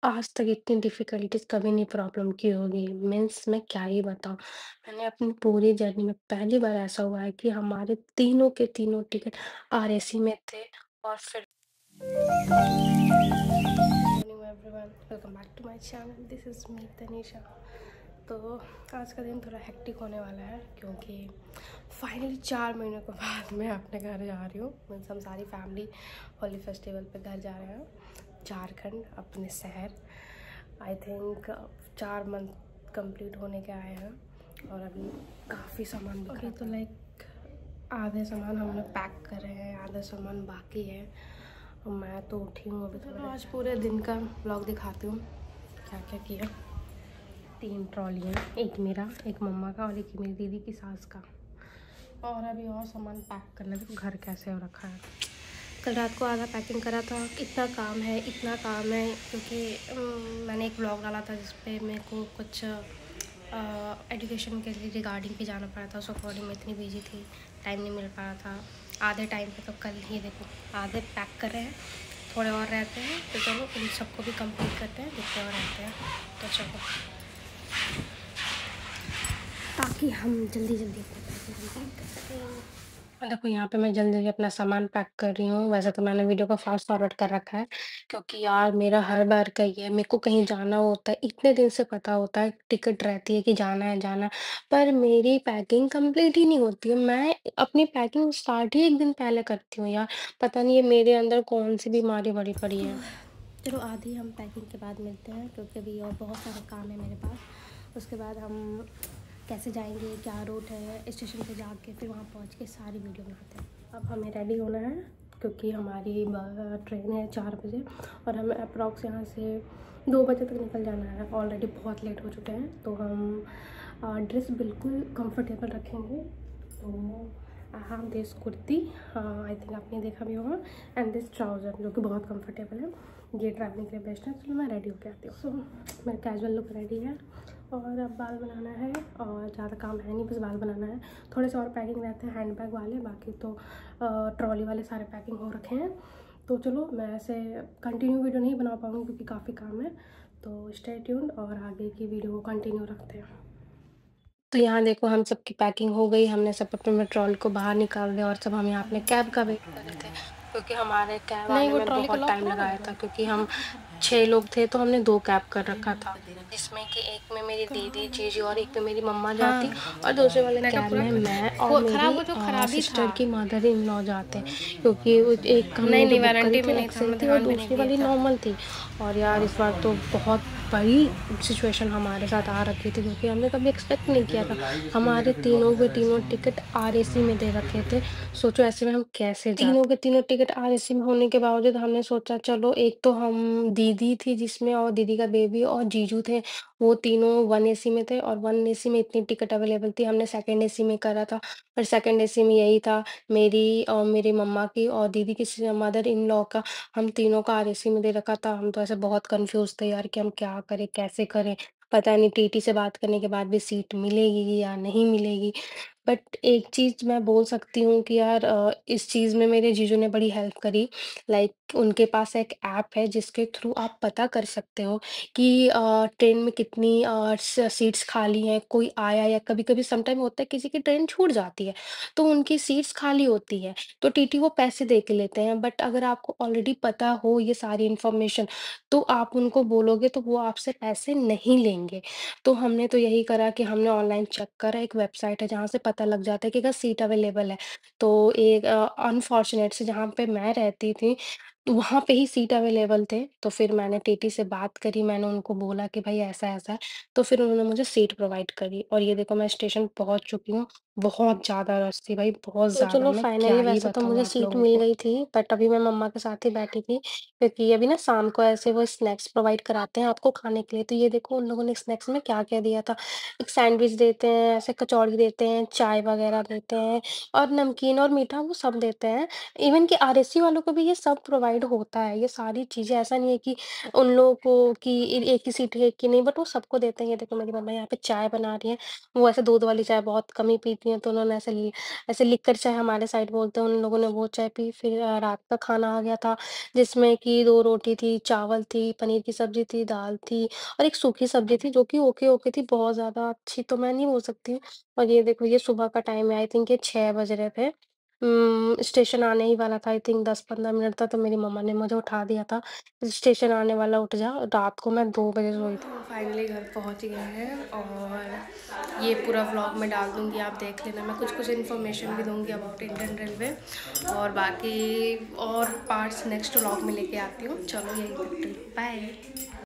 आज तक इतनी डिफ़िकल्टीज़ कभी नहीं प्रॉब्लम की होगी। मीन्स मैं क्या ही बताऊँ। मैंने अपनी पूरी जर्नी में पहली बार ऐसा हुआ है कि हमारे तीनों के तीनों टिकट आरएसी में थे और फिर morning everyone, welcome back to my channel. This is me Tanisha. तो आज का दिन थोड़ा हेक्टिक होने वाला है क्योंकि फाइनली 4 महीनों के बाद मैं अपने घर जा रही हूँ। मीन्स हम सारी फैमिली होली फेस्टिवल पे घर जा रहे हैं, झारखंड, अपने शहर। आई थिंक 4 मंथ कंप्लीट होने के आए हैं और अभी काफ़ी सामान अभी तो लाइक आधे सामान हम लोग पैक कर रहे हैं, आधा सामान बाकी है। और मैं तो उठी हूँ अभी थोड़ा। आज पूरे दिन का व्लॉग दिखाती हूँ क्या क्या किया। 3 ट्रॉली हैं, एक मेरा, एक मम्मा का और एक मेरी दीदी की सास का। और अभी और सामान पैक करना, देखो घर कैसे हो रखा है। कल रात को आधा पैकिंग करा था। इतना काम है, इतना काम है क्योंकि मैंने एक ब्लॉग डाला था जिस पे मेरे को कुछ एजुकेशन के लिए रिगार्डिंग भी जाना पड़ा था। उस अकॉर्डिंग मैं इतनी बिजी थी, टाइम नहीं मिल पा रहा था। आधे टाइम पे तो कल ही देखो आधे पैक कर रहे हैं, थोड़े और रहते हैं। तो चलो उन सबको भी कंप्लीट करते हैं जितने और रहते हैं। तो चलो, ताकि हम जल्दी जल्दी अपना पैकिंग कंप्लीट कर सकें। और देखो यहाँ पे मैं जल्दी-जल्दी अपना सामान पैक कर रही हूँ। वैसे तो मैंने वीडियो को फ़ास्ट फॉरवर्ड कर रखा है क्योंकि यार मेरा हर बार का ही है, मेरे को कहीं जाना होता है, इतने दिन से पता होता है, टिकट रहती है कि जाना है, जाना है, पर मेरी पैकिंग कंप्लीट ही नहीं होती है। मैं अपनी पैकिंग स्टार्ट ही 1 दिन पहले करती हूँ यार, पता नहीं ये मेरे अंदर कौन-सी बीमारी भरी पड़ी है। चलो आधी हम पैकिंग के बाद मिलते हैं क्योंकि अभी और बहुत सारे काम है मेरे पास। उसके बाद हम कैसे जाएंगे, क्या रूट है, स्टेशन पे जाके फिर वहाँ पहुँच के सारी वीडियो बनाते हैं। अब हमें रेडी होना है क्योंकि हमारी ट्रेन है 4 बजे और हमें अप्रॉक्स यहाँ से 2 बजे तक निकल जाना है। ऑलरेडी बहुत लेट हो चुके हैं तो हम ड्रेस बिल्कुल कंफर्टेबल रखेंगे। तो I have this kurti, I think आपने देखा भी होगा, एंड दिस ट्राउज़र जो कि बहुत कंफर्टेबल है। ये ट्रैवलिंग के लिए बेस्ट है। चलो मैं रेडी होके आती हूँ। सो मेरा कैजुअल लुक रेडी है और अब बाल बनाना है और ज़्यादा काम है नहीं, बस बाल बनाना है। थोड़े से और पैकिंग रहते हैं हैंड बैग वाले, बाकी तो ट्रॉली वाले सारे पैकिंग हो रखे हैं। तो चलो मैं ऐसे कंटिन्यू वीडियो नहीं बना पाऊँगी क्योंकि काफ़ी काम है। तो स्टे ट्यून्ड और आगे की वीडियो को कंटिन्यू रखते हैं। तो यहाँ देखो हम सबकी पैकिंग हो गई, हमने सब अपने मेट्रोल को बाहर निकाल दिया और सब हम यहाँ अपने कैब का वेट कर रहे थे क्योंकि हमारे कैब नहीं, आने वो में ट्रॉली को बहुत लॉक टाइम करा लगाया देंगे। था क्योंकि हम 6 लोग थे तो हमने 2 कैब कर रखा था, जिसमें कि एक में मेरी दीदी, जीजी और एक में मेरी मम्मा हाँ, जाती और दूसरे वाले नेटवर्क कैब पूरा में मैं और खराब मेरी हो, जो खराब ही था। सिस्टर की मदर इन लॉ जाते क्योंकि वो एक नहीं हमने जो नहीं, बुक करी वारंटी थी में नहीं था, एक्सेल हमने थी और ध्यान भी नहीं दूसरी दिया वाली था। नॉर्मल थी। और यार इस बार तो बहुत बड़ी सिचुएशन हमारे साथ आ रखी थी क्योंकि हमने कभी एक्सपेक्ट नहीं किया था। हमारे तीनों के तीनों टिकट आरएसी में दे रखे थे। सोचो ऐसे में हम कैसे जाते? तीनों के तीनों टिकट आरएसी में होने के बावजूद हमने सोचा चलो, एक तो हम दीदी थी जिसमें और दीदी का बेबी और जीजू थे, वो तीनों 1 एसी में थे और 1 एसी में इतनी टिकट अवेलेबल थी। हमने सेकंड एसी में करा था और सेकंड एसी में यही था, मेरी और मेरी मम्मा की और दीदी की मदर इन लॉ का, हम तीनों का आरएसी में दे रखा था। हम तो ऐसे बहुत कन्फ्यूज़ थे यार कि हम क्या करें, कैसे करें? पता नहीं टीटी से बात करने के बाद भी सीट मिलेगी या नहीं मिलेगी। बट एक चीज़ मैं बोल सकती हूँ कि यार इस चीज़ में मेरे जीजू ने बड़ी हेल्प करी। लाइक उनके पास एक ऐप है जिसके थ्रू आप पता कर सकते हो कि ट्रेन में कितनी सीट्स खाली हैं, कोई आया या कभी-कभी समटाइम होता है किसी की ट्रेन छूट जाती है, तो उनकी सीट्स खाली होती है, तो टीटी वो पैसे दे के लेते हैं। बट अगर आपको ऑलरेडी पता हो ये सारी इन्फॉर्मेशन, तो आप उनको बोलोगे तो वो आपसे पैसे नहीं लेंगे। तो हमने तो यही करा कि हमने ऑनलाइन चेक करा, एक वेबसाइट है जहाँ से पता लग जाता है कि अगर सीट अवेलेबल है। तो एक अनफॉर्चुनेट से जहाँ पे मैं रहती थी, तो वहाँ पे ही सीट अवेलेबल थे। तो फिर मैंने टीटी से बात करी, मैंने उनको बोला कि भाई ऐसा-ऐसा है, तो फिर उन्होंने मुझे सीट प्रोवाइड करी और ये देखो मैं स्टेशन पहुँच चुकी हूँ। बहुत ज़्यादा रश थी भाई, बहुत तो ज़्यादा, चलो मैं क्या फाइनली ही वैसे तो बताऊँ मुझे आप सीट लोगों मिल को। गई थी, बट अभी मैं मम्मा के साथ ही बैठी थी क्योंकि अभी ना शाम को ऐसे वो स्नैक्स प्रोवाइड कराते हैं आपको खाने के लिए। तो ये देखो उन लोगों ने स्नैक्स में क्या-क्या दिया था। एक सैंडविच देते हैं, ऐसे कचौड़ी देते हैं, चाय वगैरह देते हैं और नमकीन और मीठा वो सब देते हैं। इवन कि आरएसी वालों को भी ये सब प्रोवाइड होता है, ये सारी चीज़ें। ऐसा नहीं है कि उन लोगों को कि एक ही सीट है, एक की नहीं, बट वो सबको देते हैं। ये देखो मेरी मम्मा यहाँ पे चाय बना रही हैं, वो ऐसे दूध वाली चाय बहुत कम ही होती हैं, तो उन्होंने ऐसे लिक्कर चाय हमारे साइड बोलते हैं, उन लोगों ने वो चाय पी। फिर रात का खाना आ गया था, जिसमें कि 2 रोटी थी, चावल थी, पनीर की सब्ज़ी थी, दाल थी और एक सूखी सब्ज़ी थी, जो कि ओके-ओके थी, बहुत ज़्यादा अच्छी तो मैं नहीं बोल सकती। और ये देखो, ये सुबह का टाइम है, आई थिंक ये 6 बज रहे थे। स्टेशन आने ही वाला था, आई थिंक 10-15 मिनट था, तो मेरी मम्मा ने मुझे उठा दिया था, स्टेशन आने वाला, उठ जा। रात को मैं 2 बजे सोई थी। फाइनली घर पहुंच गए हैं और ये पूरा व्लॉग मैं डाल दूंगी, आप देख लेना। मैं कुछ इन्फॉर्मेशन भी दूंगी अबाउट इंडियन रेलवे, और बाकी और पार्ट्स नेक्स्ट व्लॉग में लेके आती हूँ। चलो, यही तक, बाय।